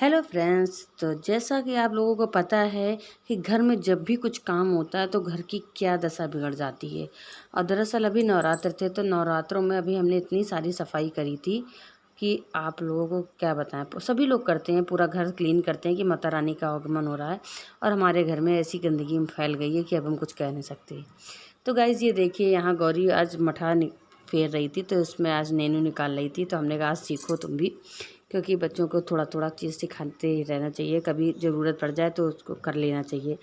Hello friends. तो जैसा कि आप लोगों को पता है कि घर में जब भी कुछ काम होता है तो घर की क्या दशा बिगड़ जाती है। और दरअसल अभी नवरात्र थे तो नवरात्रों में अभी हमने इतनी सारी सफाई करी थी कि आप लोगों को क्या बताएं। सभी लोग करते हैं, पूरा घर क्लीन करते हैं कि माता रानी का आगमन हो रहा है। और हमारे घर में ऐसी गंदगी फैल गई है कि अब हम कुछ कह नहीं सकते। तो गाइज़ ये देखिए, यहाँ गौरी आज मठा फेर रही थी तो उसमें आज नेनू निकाल रही थी। तो हमने कहा आज सीखो तुम भी, क्योंकि बच्चों को थोड़ा थोड़ा चीज़ सिखाते ही रहना चाहिए, कभी ज़रूरत पड़ जाए तो उसको कर लेना चाहिए।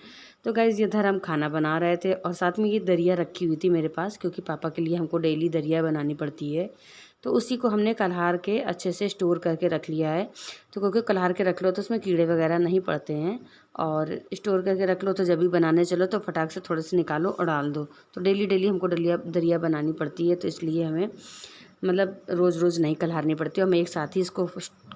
तो गाइज़ इधर हम खाना बना रहे थे और साथ में ये दरिया रखी हुई थी मेरे पास, क्योंकि पापा के लिए हमको डेली दरिया बनानी पड़ती है। तो उसी को हमने कल्हार के अच्छे से स्टोर करके रख लिया है। तो क्योंकि कल्हार के रख लो तो उसमें कीड़े वगैरह नहीं पड़ते हैं, और स्टोर करके रख लो तो जब भी बनाने चलो तो फटाक से थोड़े से निकालो और डाल दो। तो डेली डेली हमको दरिया बनानी पड़ती है, तो इसलिए हमें मतलब रोज़ रोज़ नहीं कल्हारनी पड़ती। और हम एक साथ ही इसको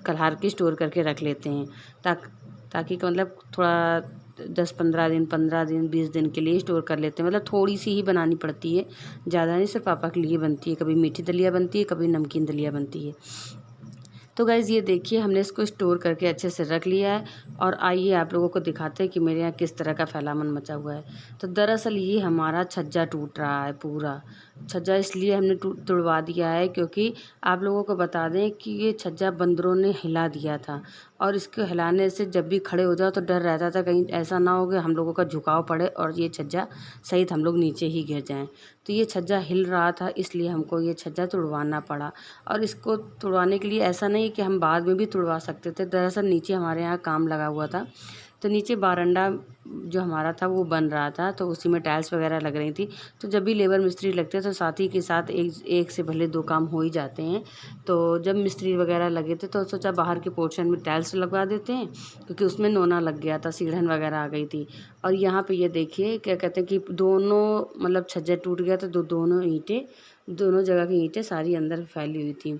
कल्हार के स्टोर करके रख लेते हैं ताकि मतलब थोड़ा 10-15 दिन 15 दिन 20 दिन के लिए स्टोर कर लेते हैं। मतलब थोड़ी सी ही बनानी पड़ती है, ज़्यादा नहीं, सिर्फ पापा के लिए बनती है। कभी मीठी दलिया बनती है, कभी नमकीन दलिया बनती है। तो गाइज़ ये देखिए, हमने इसको स्टोर करके अच्छे से रख लिया है। और आइए आप लोगों को दिखाते हैं कि मेरे यहाँ किस तरह का फैलामन मचा हुआ है। तो दरअसल ये हमारा छज्जा टूट रहा है पूरा। छज्जा इसलिए हमने तुड़वा दिया है क्योंकि आप लोगों को बता दें कि ये छज्जा बंदरों ने हिला दिया था। और इसके हिलाने से जब भी खड़े हो जाओ तो डर रहता था कहीं ऐसा ना हो कि हम लोगों का झुकाव पड़े और ये छज्जा सहित हम लोग नीचे ही गिर जाएं। तो ये छज्जा हिल रहा था, इसलिए हमको ये छज्जा तुड़वाना पड़ा। और इसको तुड़वाने के लिए ऐसा नहीं कि हम बाद में भी तुड़वा सकते थे। दरअसल नीचे हमारे यहाँ काम लगा हुआ था, तो नीचे बारंडा जो हमारा था वो बन रहा था, तो उसी में टाइल्स वगैरह लग रही थी। तो जब भी लेबर मिस्त्री लगते हैं तो साथ ही के साथ एक से भले दो काम हो ही जाते हैं। तो जब मिस्त्री वगैरह लगे थे तो सोचा बाहर के पोर्शन में टाइल्स लगवा देते हैं, क्योंकि उसमें नोना लग गया था, सीढ़न वगैरह आ गई थी। और यहाँ पे ये देखिए क्या कहते हैं कि दोनों मतलब छज्जा टूट गया था, दोनों जगह की ईंटें सारी अंदर फैली हुई थी।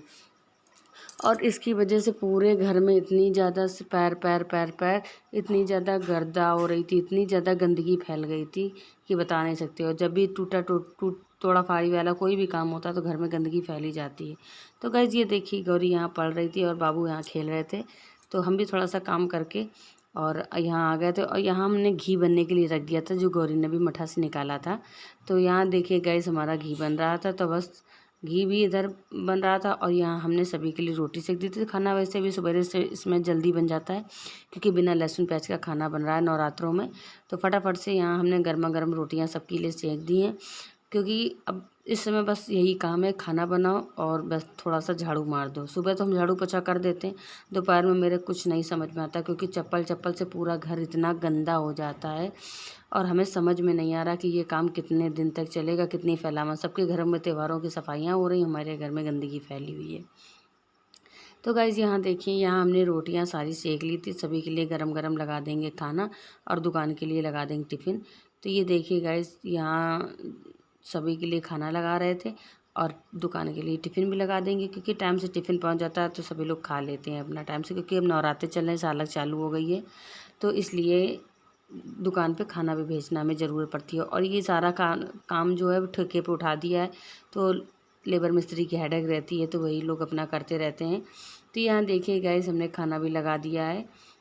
और इसकी वजह से पूरे घर में इतनी ज़्यादा पैर पैर पैर पैर इतनी ज़्यादा गर्दा हो रही थी, इतनी ज़्यादा गंदगी फैल गई थी कि बता नहीं सकते। और जब भी तोड़ा फाड़ी वाला कोई भी काम होता है तो घर में गंदगी फैली जाती है। तो गाइस ये देखिए, गौरी यहाँ पढ़ रही थी और बाबू यहाँ खेल रहे थे। तो हम भी थोड़ा सा काम करके और यहाँ आ गए थे। और यहाँ हमने घी बनने के लिए रख दिया था, जो गौरी ने भी मठा से निकाला था। तो यहाँ देखिए गाइस, हमारा घी बन रहा था। तो बस घी भी इधर बन रहा था और यहाँ हमने सभी के लिए रोटी सेक दी थी। खाना वैसे भी सुबह से इसमें जल्दी बन जाता है, क्योंकि बिना लहसुन प्याज का खाना बन रहा है नवरात्रों में। तो फटाफट से यहाँ हमने गर्मा गर्म रोटियाँ सबके लिए सेक दी हैं, क्योंकि अब इस समय बस यही काम है, खाना बनाओ और बस थोड़ा सा झाड़ू मार दो। सुबह तो हम झाड़ू पोछा कर देते हैं, दोपहर में मेरे कुछ नहीं समझ में आता, क्योंकि चप्पल से पूरा घर इतना गंदा हो जाता है। और हमें समझ में नहीं आ रहा कि ये काम कितने दिन तक चलेगा, कितनी फैलावा। सबके घरों में त्योहारों की सफाइयाँ हो रही, हमारे घर में गंदगी फैली हुई है। तो गाइज़ यहाँ देखिए, यहाँ हमने रोटियाँ सारी सेक ली थी। सभी के लिए गरम गरम लगा देंगे खाना और दुकान के लिए लगा देंगे टिफ़िन। तो ये देखिए गाइज़, यहाँ सभी के लिए खाना लगा रहे थे और दुकान के लिए टिफ़िन भी लगा देंगे, क्योंकि टाइम से टिफ़िन पहुँच जाता है तो सभी लोग खा लेते हैं अपना टाइम से, क्योंकि अब नवरात्रे चल रहे हैं, सालक चालू हो गई है। तो इसलिए दुकान पे खाना भी भेजना हमें ज़रूरत पड़ती है। और ये सारा काम जो है वो ठेके पे उठा दिया है, तो लेबर मिस्त्री की हेडेक रहती है, तो वही लोग अपना करते रहते हैं। तो यहाँ देखिए गाइस, हमने खाना भी लगा दिया है।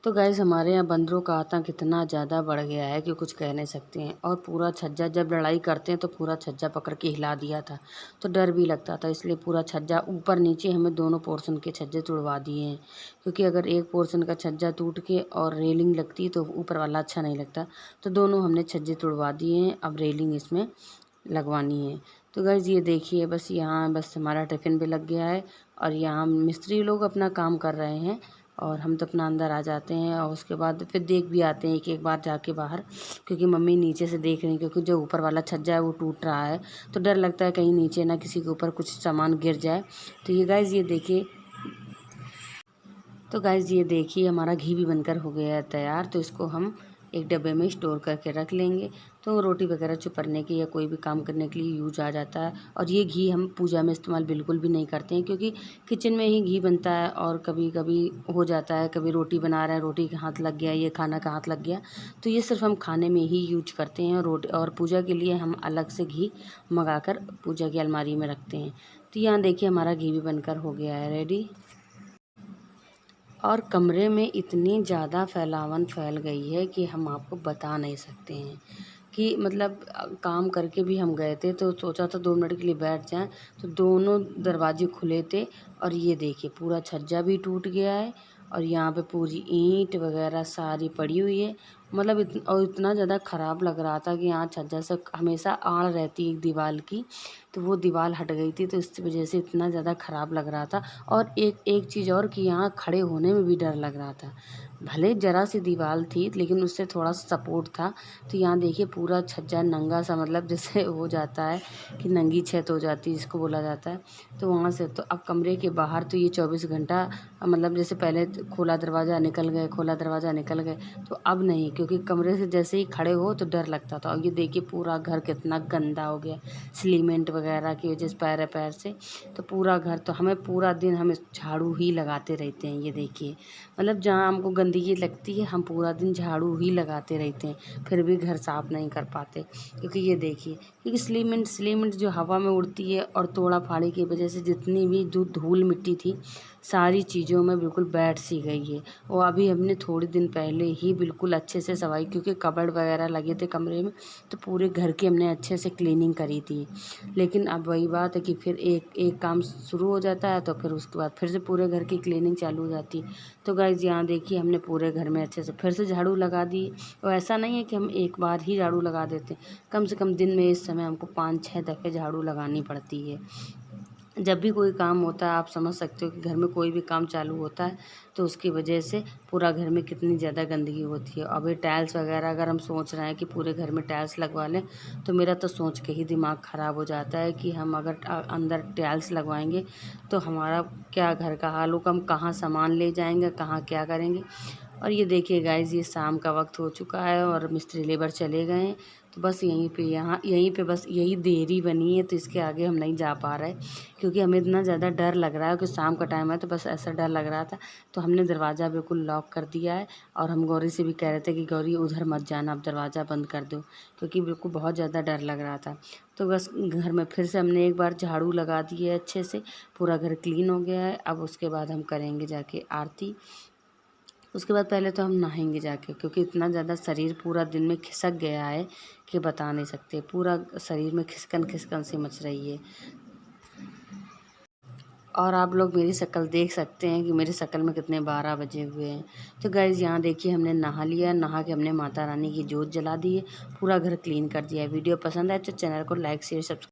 तो गाइस, हमारे यहाँ बंदरों का आतंक इतना ज़्यादा बढ़ गया है कि कुछ कह नहीं सकते हैं। और पूरा छज्जा, जब लड़ाई करते हैं तो पूरा छज्जा पकड़ के हिला दिया था, तो डर भी लगता था। इसलिए पूरा छज्जा ऊपर नीचे हमें दोनों पोर्शन के छज्जे तुड़वा दिए हैं, क्योंकि अगर एक पोर्शन का छज्जा टूट के और रेलिंग लगती तो ऊपर वाला अच्छा नहीं लगता। तो दोनों हमने छज्जे तुड़वा दिए हैं, अब रेलिंग इसमें लगवानी है। तो गाइस ये देखिए, बस यहाँ बस हमारा टिफ़िन भी लग गया है और यहाँ मिस्त्री लोग अपना काम कर रहे हैं और हम तो अपना अंदर आ जाते हैं। और उसके बाद फिर देख भी आते हैं एक एक बार जाके बाहर, क्योंकि मम्मी नीचे से देख रही हैं, क्योंकि जो ऊपर वाला छज्जा है वो टूट रहा है, तो डर लगता है कहीं नीचे ना किसी के ऊपर कुछ सामान गिर जाए। तो ये गाइस ये देखिए, हमारा घी भी बनकर हो गया है तैयार। तो इसको हम एक डब्बे में स्टोर करके रख लेंगे, तो रोटी वगैरह चुपड़ने के या कोई भी काम करने के लिए यूज आ जाता है। और ये घी हम पूजा में इस्तेमाल बिल्कुल भी नहीं करते हैं, क्योंकि किचन में ही घी बनता है और कभी कभी हो जाता है, कभी रोटी बना रहे हैं, रोटी का हाथ लग गया, ये खाना का हाथ लग गया, तो ये सिर्फ हम खाने में ही यूज करते हैं। और पूजा के लिए हम अलग से घी मंगाकर पूजा की अलमारी में रखते हैं। तो यहाँ देखिए हमारा घी भी बनकर हो गया है रेडी। और कमरे में इतनी ज़्यादा फैलावन फैल गई है कि हम आपको बता नहीं सकते हैं कि मतलब काम करके भी हम गए थे तो सोचा था 2 मिनट के लिए बैठ जाएं, तो दोनों दरवाजे खुले थे और ये देखिए पूरा छज्जा भी टूट गया है और यहाँ पे पूरी ईंट वगैरह सारी पड़ी हुई है। मतलब इतना ज़्यादा ख़राब लग रहा था कि यहाँ छज्जा से हमेशा आड़ रहती है एक दीवार की, तो वो दीवार हट गई थी, तो इस वजह से इतना ज़्यादा ख़राब लग रहा था। और एक एक चीज़ और कि यहाँ खड़े होने में भी डर लग रहा था। भले ज़रा सी दीवार थी लेकिन उससे थोड़ा सपोर्ट था। तो यहाँ देखिए पूरा छज्जा नंगा सा, मतलब जैसे हो जाता है कि नंगी छत हो जाती है जिसको बोला जाता है। तो वहाँ से तो अब कमरे के बाहर तो ये 24 घंटा, मतलब जैसे पहले खोला दरवाज़ा निकल गए, खोला दरवाज़ा निकल गए, तो अब नहीं, क्योंकि कमरे से जैसे ही खड़े हो तो डर लगता था। और ये देखिए पूरा घर कितना गंदा हो गया सीमेंट वगैरह की वजह से, पैर पैर से। तो पूरा घर, तो हमें पूरा दिन हम झाड़ू ही लगाते रहते हैं। ये देखिए मतलब जहाँ हमको गंदगी लगती है हम पूरा दिन झाड़ू ही लगाते रहते हैं, फिर भी घर साफ़ नहीं कर पाते। क्योंकि ये देखिए, क्योंकि सीमेंट जो हवा में उड़ती है और तोड़ा फाड़ी की वजह से जितनी भी जो धूल मिट्टी थी सारी चीज़ों में बिल्कुल बैठ सी गई है। और अभी हमने थोड़े दिन पहले ही बिल्कुल अच्छे से सफाई, क्योंकि कबर्ड वगैरह लगे थे कमरे में, तो पूरे घर की हमने अच्छे से क्लीनिंग करी थी। लेकिन अब वही बात है कि फिर एक एक काम शुरू हो जाता है तो फिर उसके बाद फिर से पूरे घर की क्लीनिंग चालू हो जाती है। तो गाइज़ यहाँ देखिए हमने पूरे घर में अच्छे से फिर से झाड़ू लगा दी। और ऐसा नहीं है कि हम एक बार ही झाड़ू लगा देते, कम से कम दिन में इस समय हमको 5-6 दफ़े झाड़ू लगानी पड़ती है। जब भी कोई काम होता है आप समझ सकते हो कि घर में कोई भी काम चालू होता है तो उसकी वजह से पूरा घर में कितनी ज़्यादा गंदगी होती है। अब ये टाइल्स वगैरह अगर हम सोच रहे हैं कि पूरे घर में टाइल्स लगवा लें, तो मेरा तो सोच के ही दिमाग ख़राब हो जाता है कि हम अगर अंदर टाइल्स लगवाएंगे तो हमारा क्या घर का हाल होगा, हम कहाँ सामान ले जाएंगे, कहाँ क्या करेंगे। और ये देखिए गाइज़ ये शाम का वक्त हो चुका है और मिस्त्री लेबर चले गए हैं, तो बस यहीं पे बस यही देरी बनी है, तो इसके आगे हम नहीं जा पा रहे, क्योंकि हमें इतना ज़्यादा डर लग रहा है कि शाम का टाइम है, तो बस ऐसा डर लग रहा था। तो हमने दरवाज़ा बिल्कुल लॉक कर दिया है और हम गौरी से भी कह रहे थे कि गौरी उधर मत जाना, आप दरवाज़ा बंद कर दो, क्योंकि बिल्कुल बहुत ज़्यादा डर लग रहा था। तो बस घर में फिर से हमने एक बार झाड़ू लगा दी है अच्छे से, पूरा घर क्लीन हो गया है। अब उसके बाद हम करेंगे जाके आरती। उसके बाद पहले तो हम नहाएंगे जाके, क्योंकि इतना ज़्यादा शरीर पूरा दिन में खिसक गया है कि बता नहीं सकते, पूरा शरीर में खिसकन खिसकन सी मच रही है। और आप लोग मेरी शक्ल देख सकते हैं कि मेरी शक्ल में कितने 12 बजे हुए हैं। तो गाइज़ यहाँ देखिए हमने नहा लिया, नहा के हमने माता रानी की जोत जला दी है, पूरा घर क्लीन कर दिया है। वीडियो पसंद आए तो चैनल को लाइक शेयर सब्सक्राइब